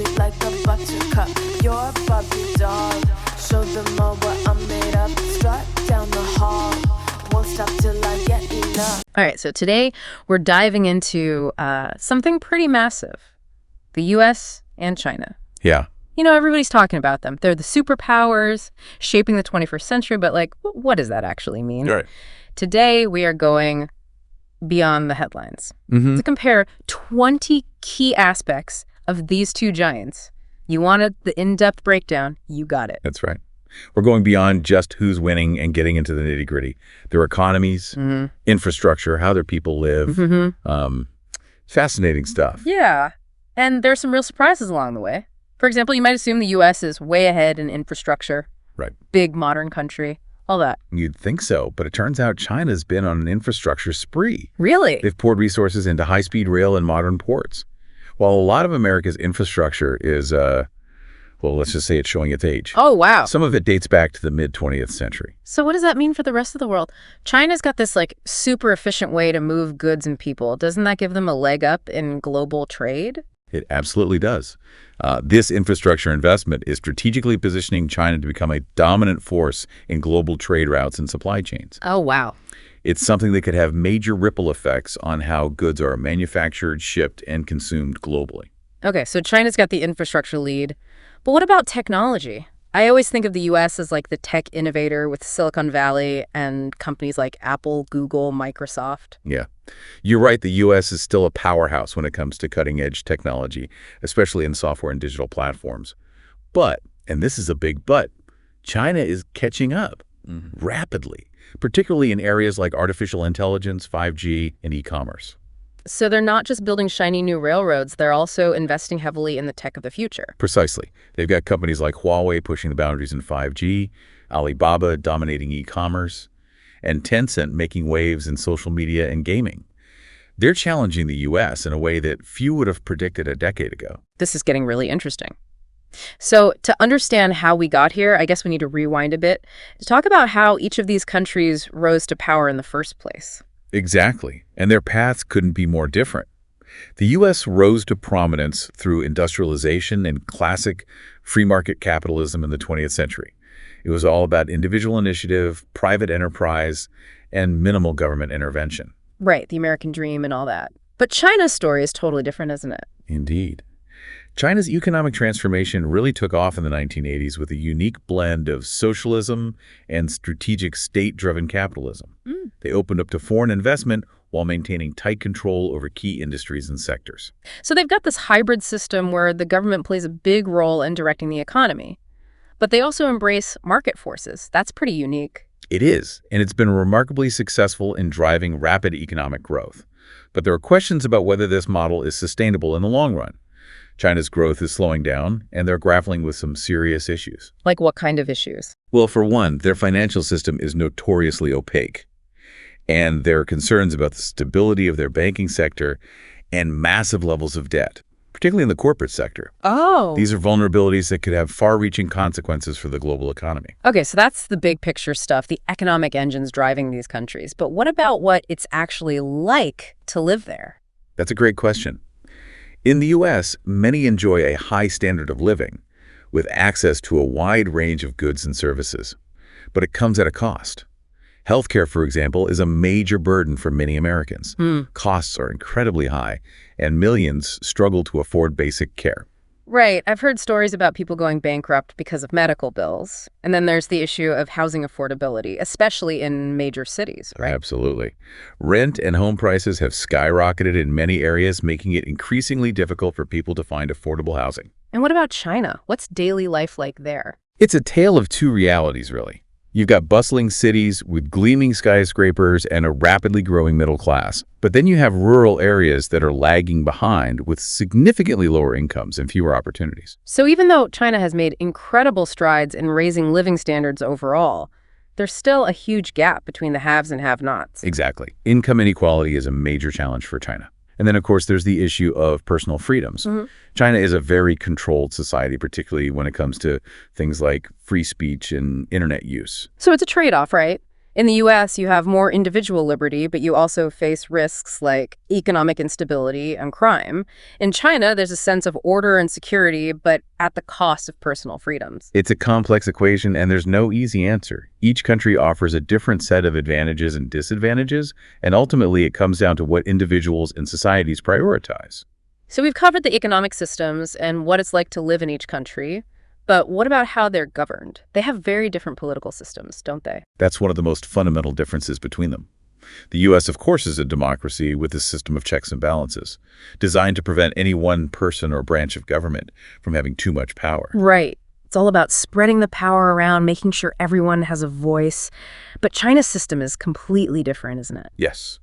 sweet like a buttercup. You're a Barbie doll. Show them all what I'm made of. Strut down the hall. Won't stop till I get enough. All right, so today we're diving into something pretty massive. The U.S. and China. Yeah. You know, everybody's talking about them. They're the superpowers shaping the 21st century, but like, what does that actually mean? Right. Today, we are going beyond the headlines to compare 20 key aspects of these two giants. You wanted the in-depth breakdown, you got it. That's right. We're going beyond just who's winning and getting into the nitty-gritty. Their economies, infrastructure, how their people live. Fascinating stuff. Yeah, and there's some real surprises along the way. For example, you might assume the U.S. is way ahead in infrastructure. Right. Big modern country, all that. You'd think so, but it turns out China's been on an infrastructure spree. Really? They've poured resources into high-speed rail and modern ports. While a lot of America's infrastructure is, well, let's just say it's showing its age. Oh, wow. Some of it dates back to the mid-20th century. So what does that mean for the rest of the world? China's got this like super efficient way to move goods and people. Doesn't that give them a leg up in global trade? It absolutely does. This infrastructure investment is strategically positioning China to become a dominant force in global trade routes and supply chains. Oh, wow. It's something that could have major ripple effects on how goods are manufactured, shipped, and consumed globally. Okay, so China's got the infrastructure lead. But what about technology? I always think of the U.S. as like the tech innovator with Silicon Valley and companies like Apple, Google, Microsoft. Yeah. You're right. The U.S. is still a powerhouse when it comes to cutting-edge technology, especially in software and digital platforms. But, and this is a big but, China is catching up rapidly, particularly in areas like artificial intelligence, 5G, and e-commerce. So they're not just building shiny new railroads, they're also investing heavily in the tech of the future. Precisely. They've got companies like Huawei pushing the boundaries in 5G, Alibaba dominating e-commerce, and Tencent making waves in social media and gaming. They're challenging the U.S. in a way that few would have predicted a decade ago. This is getting really interesting. So to understand how we got here, I guess we need to rewind a bit to talk about how each of these countries rose to power in the first place. Exactly. And their paths couldn't be more different. The U.S. rose to prominence through industrialization and classic free market capitalism in the 20th century. It was all about individual initiative, private enterprise, and minimal government intervention. Right, the American dream and all that. But China's story is totally different, isn't it? Indeed. China's economic transformation really took off in the 1980s with a unique blend of socialism and strategic state-driven capitalism. They opened up to foreign investment while maintaining tight control over key industries and sectors. So they've got this hybrid system where the government plays a big role in directing the economy. But they also embrace market forces. That's pretty unique. It is, and it's been remarkably successful in driving rapid economic growth. But there are questions about whether this model is sustainable in the long run. China's growth is slowing down, and they're grappling with some serious issues. Like what kind of issues? Well, for one, their financial system is notoriously opaque, and there are concerns about the stability of their banking sector and massive levels of debt, particularly in the corporate sector. Oh. These are vulnerabilities that could have far-reaching consequences for the global economy. Okay, so that's the big picture stuff, the economic engines driving these countries. But what about what it's actually like to live there? That's a great question. In the U.S., many enjoy a high standard of living, with access to a wide range of goods and services. But it comes at a cost. Healthcare, for example, is a major burden for many Americans. Costs are incredibly high, and millions struggle to afford basic care. Right. I've heard stories about people going bankrupt because of medical bills. And then there's the issue of housing affordability, especially in major cities, right? Absolutely. Rent and home prices have skyrocketed in many areas, making it increasingly difficult for people to find affordable housing. And what about China? What's daily life like there? It's a tale of two realities, really. You've got bustling cities with gleaming skyscrapers and a rapidly growing middle class. But then you have rural areas that are lagging behind with significantly lower incomes and fewer opportunities. So even though China has made incredible strides in raising living standards overall, there's still a huge gap between the haves and have-nots. Exactly. Income inequality is a major challenge for China. And then, of course, there's the issue of personal freedoms. China is a very controlled society, particularly when it comes to things like free speech and internet use. So it's a trade-off, right? In the US, you have more individual liberty, but you also face risks like economic instability and crime. In China, there's a sense of order and security, but at the cost of personal freedoms. It's a complex equation, and there's no easy answer. Each country offers a different set of advantages and disadvantages, and ultimately it comes down to what individuals and societies prioritize. So we've covered the economic systems and what it's like to live in each country. But what about how they're governed? They have very different political systems, don't they? That's one of the most fundamental differences between them. The U.S., of course, is a democracy with a system of checks and balances, designed to prevent any one person or branch of government from having too much power. Right. It's all about spreading the power around, making sure everyone has a voice. But China's system is completely different, isn't it? Yes.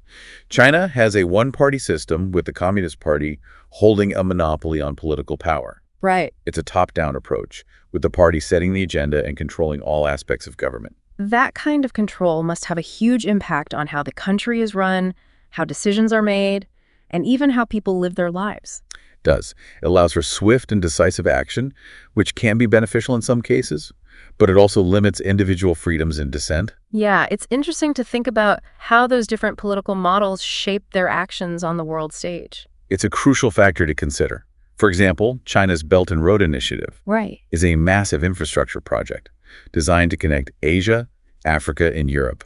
China has a one-party system with the Communist Party holding a monopoly on political power. Right. It's a top-down approach, with the party setting the agenda and controlling all aspects of government. That kind of control must have a huge impact on how the country is run, how decisions are made, and even how people live their lives. Does. It allows for swift and decisive action, which can be beneficial in some cases, but it also limits individual freedoms and dissent. Yeah, it's interesting to think about how those different political models shape their actions on the world stage. It's a crucial factor to consider. For example, China's Belt and Road Initiative is a massive infrastructure project designed to connect Asia, Africa, and Europe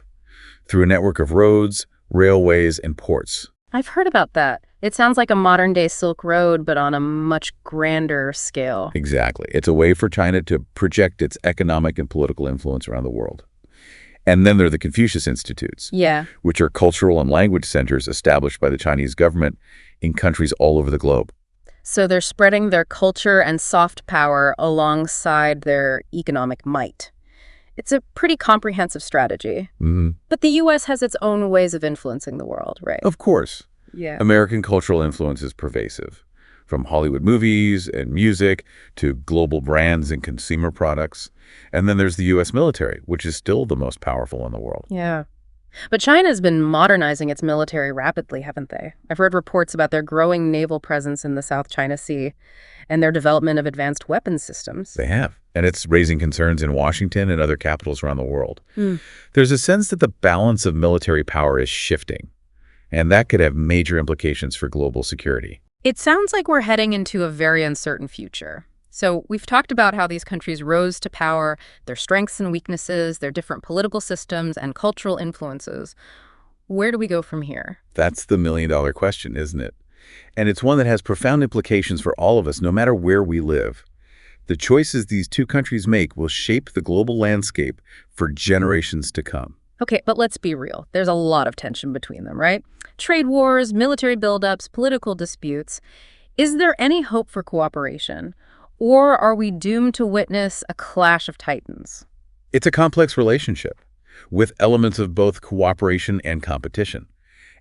through a network of roads, railways, and ports. I've heard about that. It sounds like a modern-day Silk Road, but on a much grander scale. Exactly. It's a way for China to project its economic and political influence around the world. And then there are the Confucius Institutes, which are cultural and language centers established by the Chinese government in countries all over the globe. So they're spreading their culture and soft power alongside their economic might. It's a pretty comprehensive strategy. But the U.S. has its own ways of influencing the world, right? Of course. Yeah. American cultural influence is pervasive, from Hollywood movies and music to global brands and consumer products. And then there's the U.S. military, which is still the most powerful in the world. Yeah. But China's been modernizing its military rapidly, haven't they? I've heard reports about their growing naval presence in the South China Sea and their development of advanced weapons systems. They have. And it's raising concerns in Washington and other capitals around the world. There's a sense that the balance of military power is shifting, and that could have major implications for global security. It sounds like we're heading into a very uncertain future. So we've talked about how these countries rose to power, their strengths and weaknesses, their different political systems and cultural influences. Where do we go from here? That's the million-dollar question, isn't it? And it's one that has profound implications for all of us, no matter where we live. The choices these two countries make will shape the global landscape for generations to come. Okay, but let's be real. There's a lot of tension between them, right? Trade wars, military buildups, political disputes. Is there any hope for cooperation? Or are we doomed to witness a clash of titans? It's a complex relationship with elements of both cooperation and competition.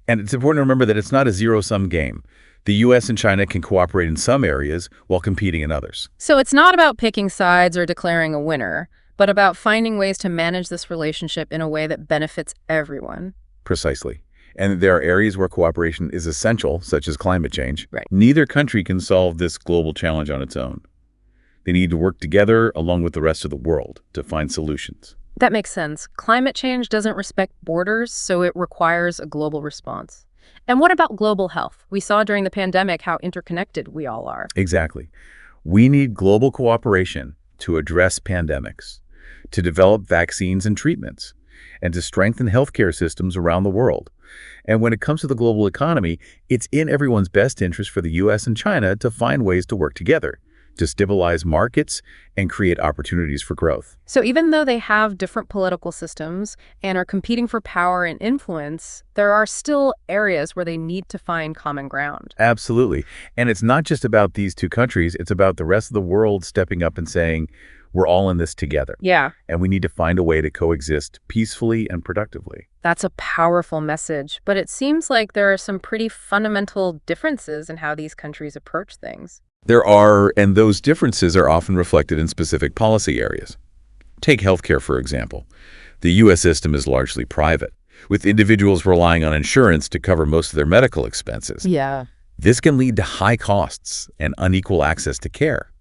And it's important to remember that it's not a zero-sum game. The U.S. and China can cooperate in some areas while competing in others. So it's not about picking sides or declaring a winner, but about finding ways to manage this relationship in a way that benefits everyone. Precisely. And there are areas where cooperation is essential, such as climate change. Right. Neither country can solve this global challenge on its own. They need to work together along with the rest of the world to find solutions. That makes sense. Climate change doesn't respect borders, so it requires a global response. And what about global health? We saw during the pandemic how interconnected we all are. Exactly. We need global cooperation to address pandemics, to develop vaccines and treatments, and to strengthen healthcare systems around the world. And when it comes to the global economy, it's in everyone's best interest for the U.S. and China to find ways to work together, to stabilize markets and create opportunities for growth. So even though they have different political systems and are competing for power and influence, there are still areas where they need to find common ground. Absolutely. And it's not just about these two countries, it's about the rest of the world stepping up and saying, we're all in this together. Yeah. And we need to find a way to coexist peacefully and productively. That's a powerful message, but it seems like there are some pretty fundamental differences in how these countries approach things. There are, and those differences are often reflected in specific policy areas. Take healthcare, for example. The U.S. system is largely private, with individuals relying on insurance to cover most of their medical expenses. Yeah. This can lead to high costs and unequal access to care,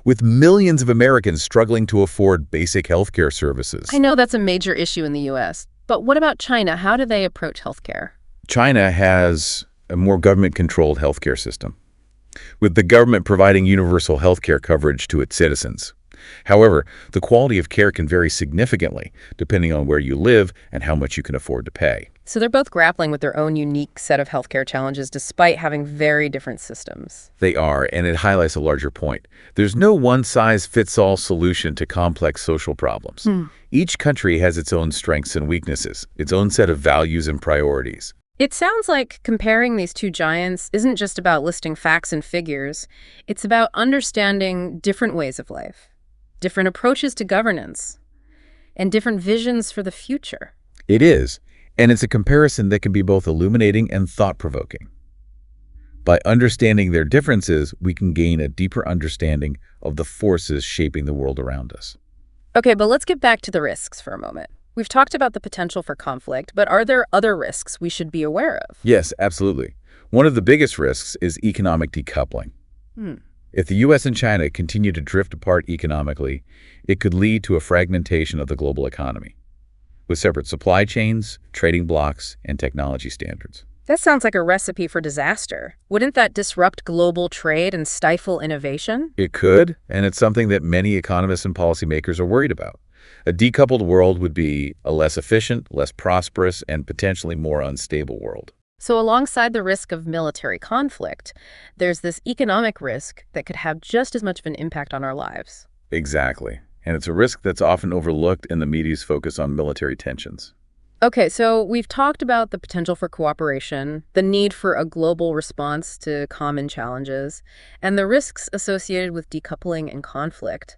with millions of Americans struggling to afford basic healthcare services. I know that's a major issue in the U.S. But what about China? How do they approach healthcare? China has a more government-controlled healthcare system, with the government providing universal healthcare coverage to its citizens. However, the quality of care can vary significantly depending on where you live and how much you can afford to pay. So they're both grappling with their own unique set of healthcare challenges despite having very different systems. They are, and it highlights a larger point. There's no one-size-fits-all solution to complex social problems. Each country has its own strengths and weaknesses, its own set of values and priorities. It sounds like comparing these two giants isn't just about listing facts and figures. It's about understanding different ways of life, different approaches to governance, and different visions for the future. It is, and it's a comparison that can be both illuminating and thought-provoking. By understanding their differences, we can gain a deeper understanding of the forces shaping the world around us. Okay, but let's get back to the risks for a moment. We've talked about the potential for conflict, but are there other risks we should be aware of? Yes, absolutely. One of the biggest risks is economic decoupling. If the U.S. and China continue to drift apart economically, it could lead to a fragmentation of the global economy, with separate supply chains, trading blocs, and technology standards. That sounds like a recipe for disaster. Wouldn't that disrupt global trade and stifle innovation? It could, and it's something that many economists and policymakers are worried about. A decoupled world would be a less efficient, less prosperous, and potentially more unstable world. So alongside the risk of military conflict, there's this economic risk that could have just as much of an impact on our lives. Exactly. And it's a risk that's often overlooked in the media's focus on military tensions. Okay, so we've talked about the potential for cooperation, the need for a global response to common challenges, and the risks associated with decoupling and conflict.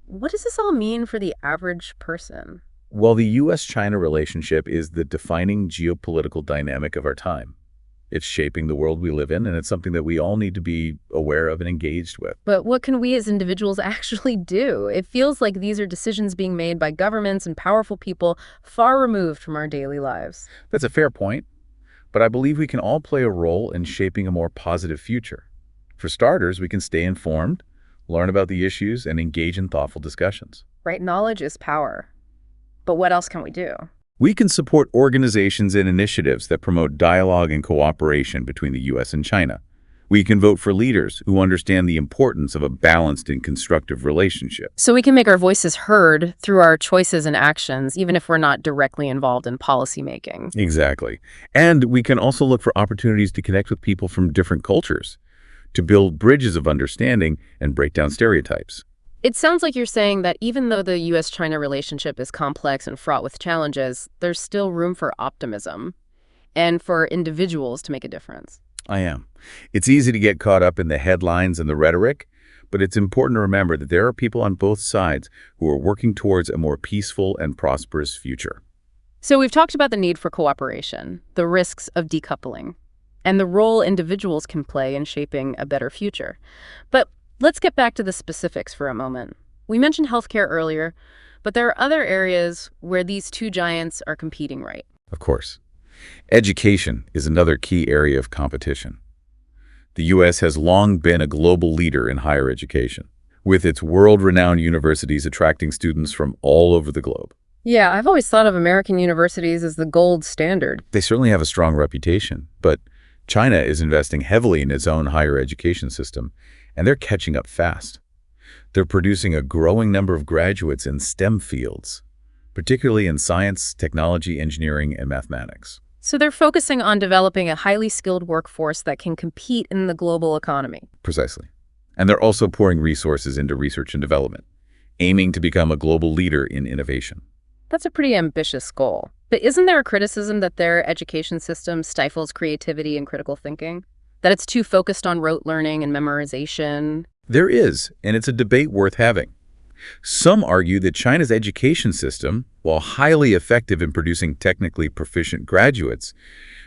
What does this all mean for the average person? Well, the U.S.-China relationship is the defining geopolitical dynamic of our time. It's shaping the world we live in, and it's something that we all need to be aware of and engaged with. But what can we as individuals actually do? It feels like these are decisions being made by governments and powerful people far removed from our daily lives. That's a fair point, but I believe we can all play a role in shaping a more positive future. For starters, we can stay informed, learn about the issues, and engage in thoughtful discussions. Right? Knowledge is power. But what else can we do? We can support organizations and initiatives that promote dialogue and cooperation between the U.S. and China. We can vote for leaders who understand the importance of a balanced and constructive relationship. So we can make our voices heard through our choices and actions, even if we're not directly involved in policymaking. Exactly. And we can also look for opportunities to connect with people from different cultures, to build bridges of understanding and break down stereotypes. It sounds like you're saying that even though the U.S.-China relationship is complex and fraught with challenges, there's still room for optimism and for individuals to make a difference. I am. It's easy to get caught up in the headlines and the rhetoric, but it's important to remember that there are people on both sides who are working towards a more peaceful and prosperous future. So we've talked about the need for cooperation, the risks of decoupling, and the role individuals can play in shaping a better future. But let's get back to the specifics for a moment. We mentioned healthcare earlier, but there are other areas where these two giants are competing, right? Of course. Education is another key area of competition. The U.S. has long been a global leader in higher education, with its world-renowned universities attracting students from all over the globe. Yeah, I've always thought of American universities as the gold standard. They certainly have a strong reputation, but China is investing heavily in its own higher education system, and they're catching up fast. They're producing a growing number of graduates in STEM fields, particularly in science, technology, engineering, and mathematics. So they're focusing on developing a highly skilled workforce that can compete in the global economy. Precisely. And they're also pouring resources into research and development, aiming to become a global leader in innovation. That's a pretty ambitious goal. But isn't there a criticism that their education system stifles creativity and critical thinking? That it's too focused on rote learning and memorization? There is, and it's a debate worth having. Some argue that China's education system, while highly effective in producing technically proficient graduates,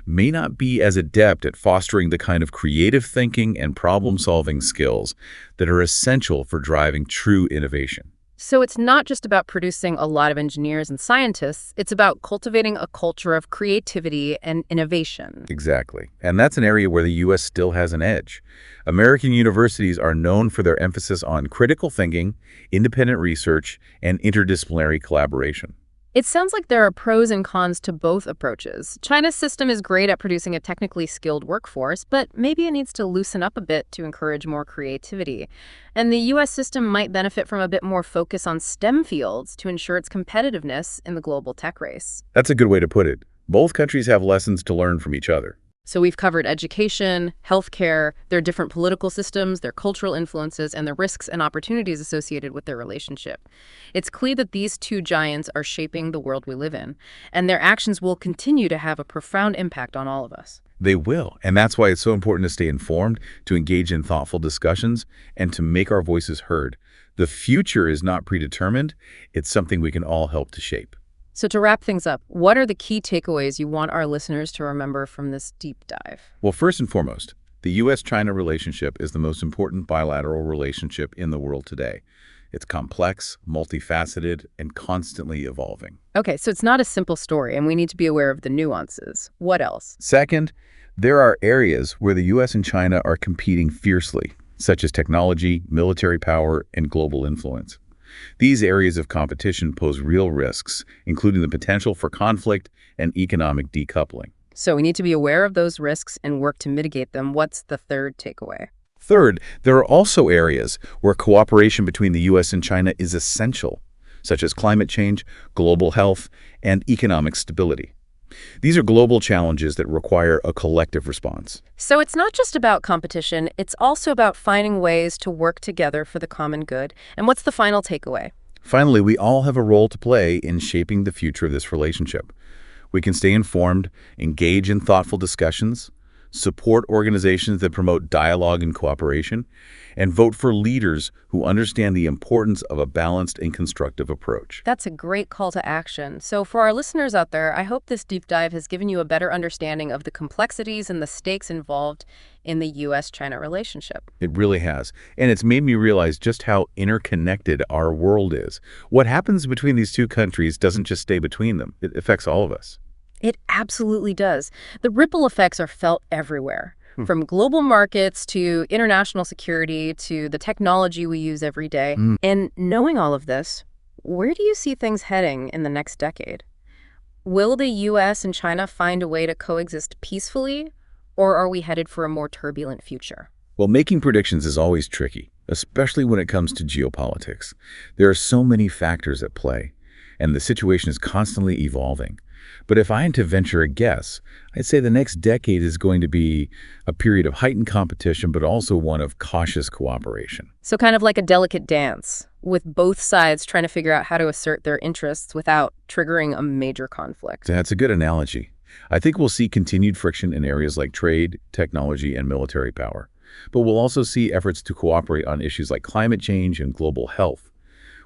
may not be as adept at fostering the kind of creative thinking and problem-solving skills that are essential for driving true innovation. So it's not just about producing a lot of engineers and scientists, it's about cultivating a culture of creativity and innovation. Exactly. And that's an area where the U.S. still has an edge. American universities are known for their emphasis on critical thinking, independent research, and interdisciplinary collaboration. It sounds like there are pros and cons to both approaches. China's system is great at producing a technically skilled workforce, but maybe it needs to loosen up a bit to encourage more creativity. And the U.S. system might benefit from a bit more focus on STEM fields to ensure its competitiveness in the global tech race. That's a good way to put it. Both countries have lessons to learn from each other. So we've covered education, healthcare, their different political systems, their cultural influences, and the risks and opportunities associated with their relationship. It's clear that these two giants are shaping the world we live in, and their actions will continue to have a profound impact on all of us. They will, and that's why it's so important to stay informed, to engage in thoughtful discussions, and to make our voices heard. The future is not predetermined. It's something we can all help to shape. So to wrap things up, what are the key takeaways you want our listeners to remember from this deep dive? Well, first and foremost, the U.S.-China relationship is the most important bilateral relationship in the world today. It's complex, multifaceted, and constantly evolving. Okay, so it's not a simple story, and we need to be aware of the nuances. What else? Second, there are areas where the U.S. and China are competing fiercely, such as technology, military power, and global influence. These areas of competition pose real risks, including the potential for conflict and economic decoupling. So we need to be aware of those risks and work to mitigate them. What's the third takeaway? Third, there are also areas where cooperation between the U.S. and China is essential, such as climate change, global health, and economic stability. These are global challenges that require a collective response. So it's not just about competition, it's also about finding ways to work together for the common good. And what's the final takeaway? Finally, we all have a role to play in shaping the future of this relationship. We can stay informed, engage in thoughtful discussions, support organizations that promote dialogue and cooperation, and vote for leaders who understand the importance of a balanced and constructive approach. That's a great call to action. So for our listeners out there, I hope this deep dive has given you a better understanding of the complexities and the stakes involved in the U.S.-China relationship. It really has. And it's made me realize just how interconnected our world is. What happens between these two countries doesn't just stay between them. It affects all of us. It absolutely does. The ripple effects are felt everywhere. From global markets to international security to the technology we use every day. And knowing all of this, where do you see things heading in the next decade? Will the U.S. and China find a way to coexist peacefully, or are we headed for a more turbulent future? Well, making predictions is always tricky, especially when it comes to geopolitics. There are so many factors at play, and the situation is constantly evolving. But if I had to venture a guess, I'd say the next decade is going to be a period of heightened competition, but also one of cautious cooperation. So kind of like a delicate dance, with both sides trying to figure out how to assert their interests without triggering a major conflict. That's a good analogy. I think we'll see continued friction in areas like trade, technology, and military power. But we'll also see efforts to cooperate on issues like climate change and global health,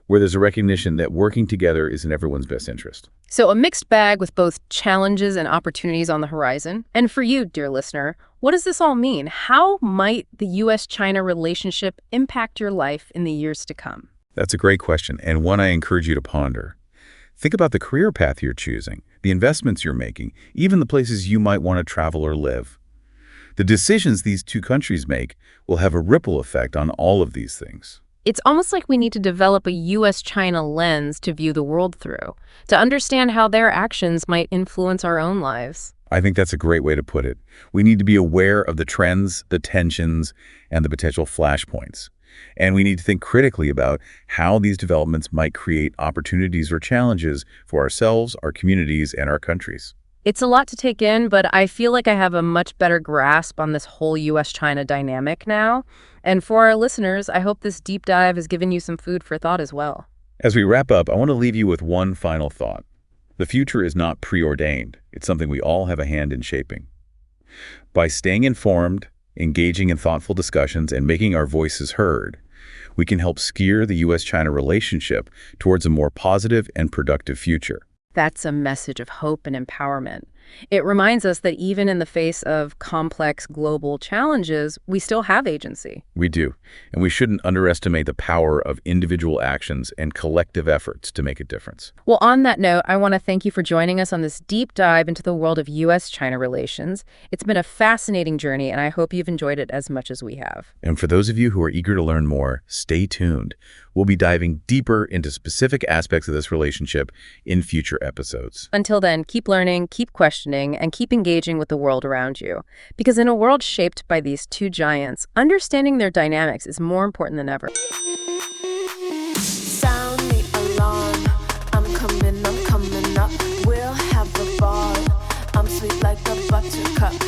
where there's a recognition that working together is in everyone's best interest. So a mixed bag with both challenges and opportunities on the horizon. And for you, dear listener, what does this all mean? How might the U.S.-China relationship impact your life in the years to come? That's a great question, and one I encourage you to ponder. Think about the career path you're choosing, the investments you're making, even the places you might want to travel or live. The decisions these two countries make will have a ripple effect on all of these things. It's almost like we need to develop a U.S.-China lens to view the world through, to understand how their actions might influence our own lives. I think that's a great way to put it. We need to be aware of the trends, the tensions, and the potential flashpoints. And we need to think critically about how these developments might create opportunities or challenges for ourselves, our communities, and our countries. It's a lot to take in, but I feel like I have a much better grasp on this whole U.S.-China dynamic now. And for our listeners, I hope this deep dive has given you some food for thought as well. As we wrap up, I want to leave you with one final thought. The future is not preordained. It's something we all have a hand in shaping. By staying informed, engaging in thoughtful discussions, and making our voices heard, we can help steer the U.S.-China relationship towards a more positive and productive future. That's a message of hope and empowerment. It reminds us that even in the face of complex global challenges, we still have agency. We do, and we shouldn't underestimate the power of individual actions and collective efforts to make a difference. Well, on that note, I want to thank you for joining us on this deep dive into the world of U.S.-China relations. It's been a fascinating journey, and I hope you've enjoyed it as much as we have. And for those of you who are eager to learn more, stay tuned. We'll be diving deeper into specific aspects of this relationship in future episodes. Until then, keep learning, keep questioning, and keep engaging with the world around you. Because in a world shaped by these two giants, understanding their dynamics is more important than ever. Sound the alarm. I'm coming up. We'll have a ball. I'm sweet like a buttercup.